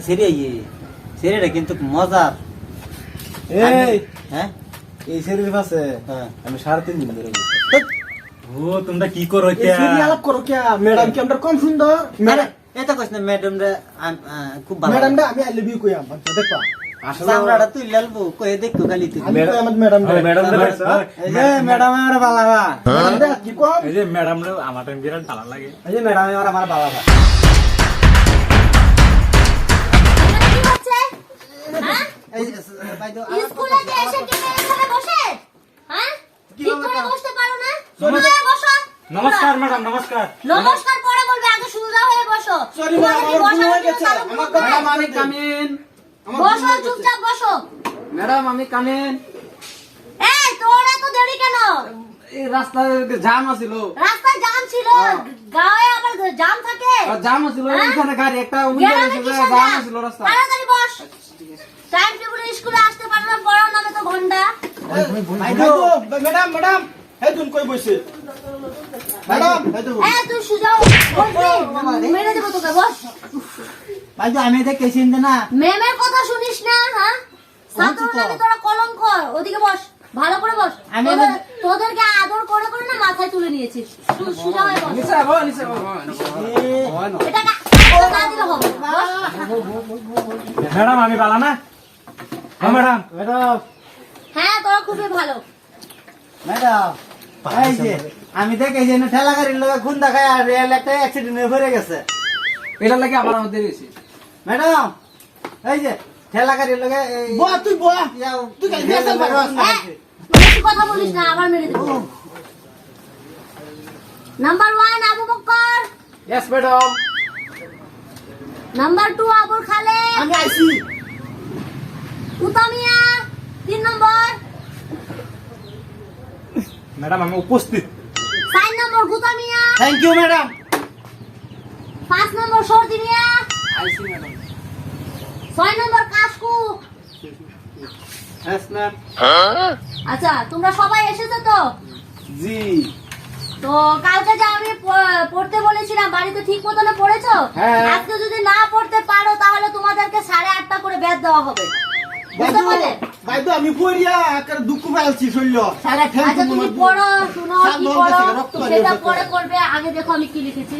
সেরিটা কিন্তু মজার। হ্যাঁ এই সেরির পাশে আমি 3.5 দিন ধরে ও তোমরা কি করো আলাপ করো কে ম্যাডাম কি আমরা কম সুন্দর ম্যাডাম এটা কইছ না ম্যাডাম রে খুব ভালো ম্যাডাম আমি আই লাভ ইউ কই আম দেখবা সামরাটা তুই লালবো কই দেখতো খালি তুই ম্যাডাম ম্যাডাম আমার ভালো বা কি কম এই যে ম্যাডাম রে আমার বিরাট ভালো লাগে। এই যে ম্যাডাম আমার ভালো বা কি হচ্ছে? হ্যাঁ? এই ভাই তো স্কুলে যে এসে কি এখানে বসে? হ্যাঁ? ঠিক করে বসতে পারো না? সোজা হয়ে বসো। নমস্কার ম্যাডাম, নমস্কার। নমস্কার পরে বলবে, আগে সোজা হয়ে বসো। সরি ম্যাডাম আমার ভুল হয়ে গেছে ম্যাডাম আমি কামিন বসো, চুপচাপ বসো। ম্যাডাম আমি কামিন এই তোর এত দেরি কেন? এই রাস্তায় জ্যাম আছিল রাস্তায় জ্যাম ছিল, গায়ে আবার জ্যাম থাকে। জ্যাম আছিল হ্যাঁ? এখানে গাড়ি একটা গ্রামে কিসের জ্যাম জ্যাম? আছিল রাস্তা তাড়াতাড়ি বস। টাইম টেবিলে স্কুলে আসতে পারো না, পড়ার নামে তো ঘন্টা। ম্যাডাম ম্যাডাম এই তুমি কই বসে ম্যাডাম এই তুই সোজা বসবি, মেরে দেবো তোকে, বস। ভাই তো আমি দেখতেছি না ম্যামের কথা শুনিস না, হ্যাঁ? ছাত্র নামে তোরা কলঙ্ক। ওদিকে বস, ভালো করে বস। তোদেরকে আদর করে করে না মাথায় তুলে নিয়েছিস। তুই সোজা হয়ে বস। এটা না দিলে হবে। বস। ম্যাডাম আমি ভালো না? হ্যাঁ ম্যাডাম। ম্যাডাম হ্যাঁ, তোরা খুবই ভালো। ম্যাডাম এই যে আমি দেখেছি না ঠেলা গাড়ির লোক খুন দেখায় আর রেল একটা অ্যাক্সিডেন্ট হয়ে পড়ে গেছে। এটা লাগে আমার মধ্যে গেছি ম্যাডাম এই যে ঠেলা গাড়ির লোক তুই তুই বেশি কথা বলিস না, আবার মেরে দেবো। Number 1 Abu Bakar, yes madam number 2 Abul Khaled, আমি আইছি উতামিয়া 3 নম্বর, ম্যাডাম আমি উপস্থিত। 4 নম্বর গুতামিয়া, থ্যাংক ইউ ম্যাডাম 5 নম্বর সর্দিনিয়া, আইছি ম্যাডাম 6 নম্বর কাশকু। यस ম্যাম আচ্ছা, তোমরা সবাই এসেছো তো? জি তো কালকে যে আমি পড়তে বলেছিলাম, বাড়িতে ঠিক মতন পড়েছো? হ্যাঁ। আজকে যদি না পড়তে পারো তাহলে তোমাদেরকে 8:30 করে ব্যাদ দেওয়া হবে। বুঝতে পারলে? ভাই তো আমি পড়িয়া একটা দুঃখ পাইছি শৈল সারা ঠ্যাং আচ্ছা, তুমি পড়ো, শুনো কি পড়ো সেটা পরে করবে। আগে দেখো আমি কি লিখেছি।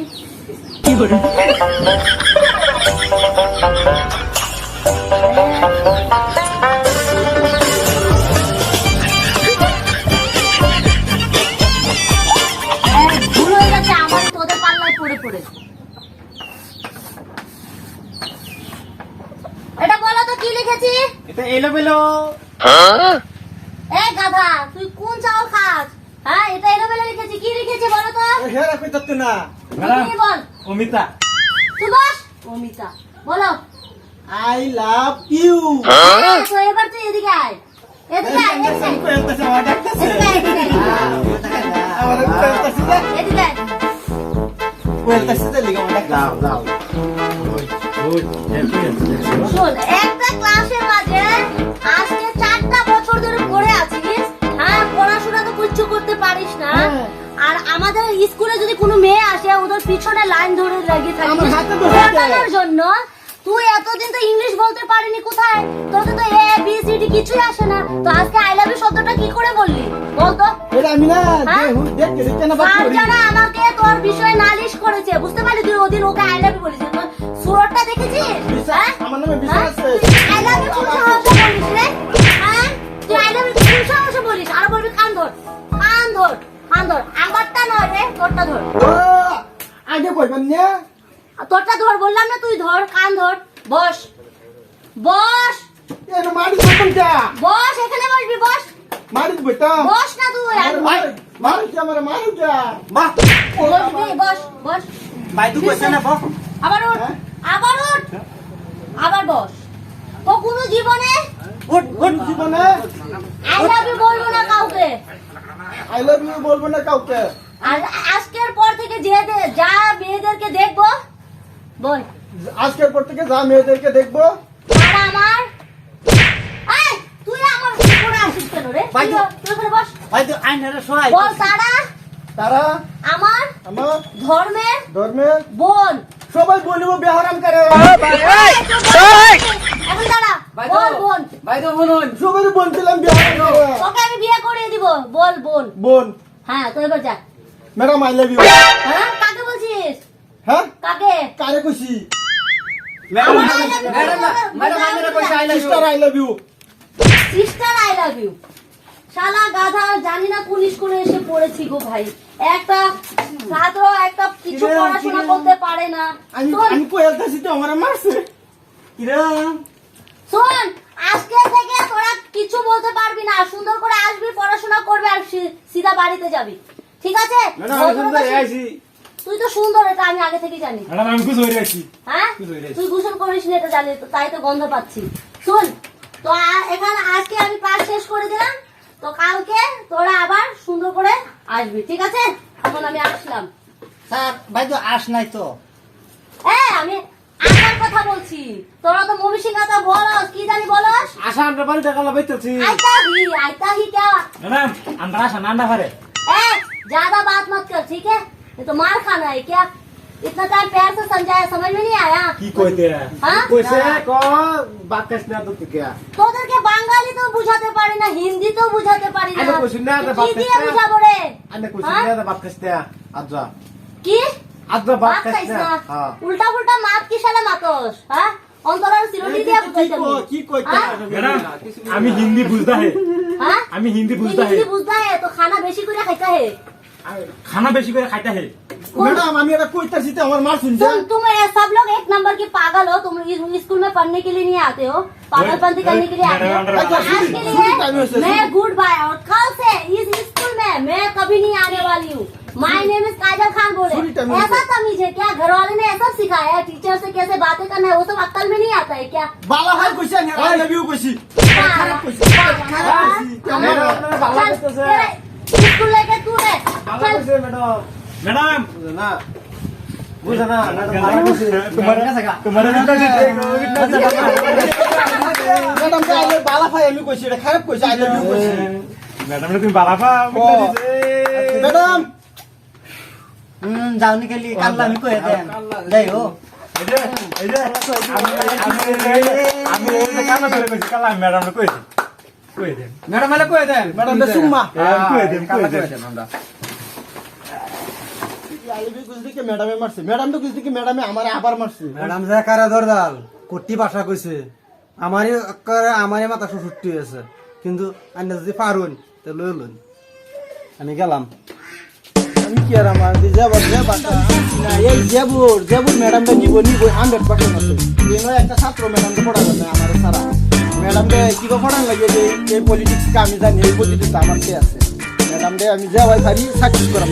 ভুল হয়ে গেছে আমার, তোদের পাল্লায় পড়ে পড়ে। এটা বলো তো কি লিখেছি? এটা এলো বেলো এই গাধা, তুই কোন চাউল খাস? হ্যাঁ, এটা এলোমেলো লিখেছি। কি লিখেছি বলো তো? হেরা কই তত্ত্ব না ম্যাডাম কি বল? অমিতা। তুই বস। অমিতা বলো। আই লাভ ইউ তো এবার তুই এদিকে আয়, এদিকে আয়, এদিকে আয়। কইতাছে আমার ডাকতেছে এদিকে আয়, এদিকে আয়। আমার কইতাছে এদিকে আয়। কইতাছে তে লিগা আমার দাও দাও শোন, একটা ক্লাসের মাঝে আজকে 4টা বছর ধরে পড়ে আছিস। হ্যাঁ, পড়াশোনা তো কিচ্ছু করতে পারিস না। আর আমাদের স্কুলে যদি কোনো মেয়ে আসে, ওদের পিছনে লাইন ধরে লাগিয়ে থাকিস আমার হাতে ধরে আছে। পড়ানোর জন্য। তুই এতদিন তো ইংলিশ বলতে পারিনি, কোথায়? তোদের তো এ বি সি ডি কিছুই আসে না। তো আজকে আই লাভ ইউ শব্দটা কি করে বললি বলতো? এটা আমি না হ্যাঁ? দেখতে দেখতে না বাদ আর করি যারা আমাকে তোর বিষয়ে নালিশ করেছে, বুঝতে পারলি? তুই ওদিন ওকে আই লাভ ইউ বলেছিস, সুরটা দেখেছিস? হ্যাঁ? আমার নামে বিশ্বাস আছে আই লাভ ইউ কোন সাহসে বলিস রে? হ্যাঁ, তুই আই লাভ ইউ কোন সাহসে বলিস? আর বলবি কান ধর, কান ধর, কান ধর। আমারটা নয় রে, তোরটা ধর। ও আগে কইবেন না আর তোরটা ধর বললাম না, তুই ধর, কান ধর। বস, বস, এর মারি বলতাম কা বস, এখানে বসবি, বস। মারি বলতাম বস না তুই, আর মারি কি আমার মারি কা বাহ বসবি, বস, বস। ভাই তুই কইছ না বাহ আবার উঠ, আবার উঠ, আবার বস। ও কোনো জীবনে উঠ উঠ জীবনে আই লাভ ইউ বলবো না কাউকে। আই লাভ ইউ বলবো না কাউকে আর আজকের পর থেকে যা মেয়েদেরকে দেখবো, বল আজকের পর থেকে যা মেয়েদেরকে দেখবো তারা আমার। এই, তুই আমার উপরে আসিস কেন রে? ভাই, তুই ওখানে বস। ভাই তুই আইনারে সহায় বল তারা তারা আমার আমার ধর্মের ধর্মের বোন। সবাই বলবো বেহরাম করে এখন দাঁড়া বল বোন ভাই তো বলুন সবাই বলছিলাম বেহরাম করে তোকে আমি বিয়ে করিয়ে দিব বল বোন বোন হ্যাঁ তুই এবার যা ম্যাডাম আই লাভ ইউ হ্যাঁ কাকে বলছিস হ্যাঁ কাকে কারে কইছি sister I love you I love you শালা গাধা জানি না কোন স্কুলে এসে পড়েছি গো ভাই একটা ছাত্র একটা কিছু পড়াশোনা করতে পারে না আমি শোন, আমি কই আলতাছি তো আমার মারছে কিরম শোন আজকে থেকে তোরা কিছু বলতে পারবি না সুন্দর করে আসবি পড়াশোনা করবি আর সিধা বাড়িতে যাবি ঠিক আছে তুই তো সুন্দর এটা আমি আগে থেকে জানি ম্যাডাম আমি খুশ হয়ে আছি হ্যাঁ তুই গোসল করিস না এটা জানি তো তাই তো গন্ধ পাচ্ছি শুন তো এখানে আজকে আমি পাস শেষ করে দিলাম তো কালকে তোরা আবার সুন্দর করে আসবি ঠিক আছে এখন আমি আসলাম স্যার ভাই তো আস নাই তো আমি আসার কথা বলছি তোরা তো মুভি সিংহাতা বলস কি জানি বলস আশা আমরা বাড়ি টাকা লাগাইতেছি आयता ही क्या ম্যাডাম আমরা আসা নান্ডা পারে ज्यादा बात मत कर ठीक है ये तो मार खाना है क्या इतना टाइम प्यार से समझाया समझ में नहीं आया কি কইতে हाँ কইছে ক বাতাস না তো কি তোদেরকে বাঙালি তো বুঝাতে পারি না হিন্দি তো বুঝাতে পারি না আরে কইছি না, তো কি দিয়ে বাতাস না। বুঝাবো রে আনে কইছে हाँ? না বাত কাস্তে আজা কি আজা বাত বাত খাইছ কাস্তে না হ্যাঁ উল্টা উল্টা মাত কি শালা মাতস হ্যাঁ অন্তরার সিরোটি দিয়ে বুঝাইতে কি কইতা ম্যাডাম আমি হিন্দি বুঝতা হে হ্যাঁ আমি হিন্দি বুঝতা হে हिंदी बुझता है तो खाना बेशी করে খাইতা है খানা বেশি করে খাইতে হে ম্যাডাম আমি এটা কইতাছি তো আমার মার শুনছে तुम तुम ये सब लोग एक नंबर के पागल हो तुम इस स्कूल में पढ़ने के लिए नहीं आते हो पागलपंती करने के लिए आते हो मैडम, आज के लिए मैं गुड बाय और कल से इस स्कूल में मैं कभी नहीं आने वाली हूँ माय नेम इज काजल खान बोले Sorry, Tamil ऐसा तमीज है क्या घर वाले ने ऐसा सिखाया है टीचर से कैसे बातें करना है वो सब अक्ल में नहीं आता है क्या বালা ভাই কইছে আমি আই লাভ ইউ কইছি খারাপ কইছি খারাপ কইছি स्कूल लेके तू है चल ম্যাডাম ম্যাডাম না বুঝা না ভালো কইছে তোমার কাছে তোমার ম্যাডাম আই লাভ বালা ভাই আমি কইছি এটা খারাপ কইছি আই লাভ ইউ কইছি ম্যাডাম তুমি বালাফা ম্যাডাম যাওনি খেলি কাল্লা আমি কয়ে দেন যাই হো আমি কানা ধরে কইছি কালা ম্যাডাম কইছি কই দেন ম্যাডাম আলে কয়ে দেন ম্যাডাম সুম্মা কই দেন আমরা আই লাভ ইউ কইছি কি ম্যাডামে মারছে ম্যাডাম তো কইছি কি ম্যাডামে আমারে আবার মারছে ম্যাডাম যে কারা দরদাল কোটি ভাষা কইছে আমারই মাথা সুসুটি আছে কিন্তু আন্না যদি পারুন তো লইলুন আমি গেলাম আমি কি আর আমার যাবো না এই জেবুর ম্যাডামটা নিব 100% আছে এনো একটা ছাত্র ম্যাডামকে পড়াবে না আমার সারা ম্যাডামকে কি পড়ান লাগে যে এই পলিটিক্স কা আমি জানি এই পদ্ধতিতে আমার কে আছে ম্যাডামকে আমি যাওয়াই পারি সাকসেস করাম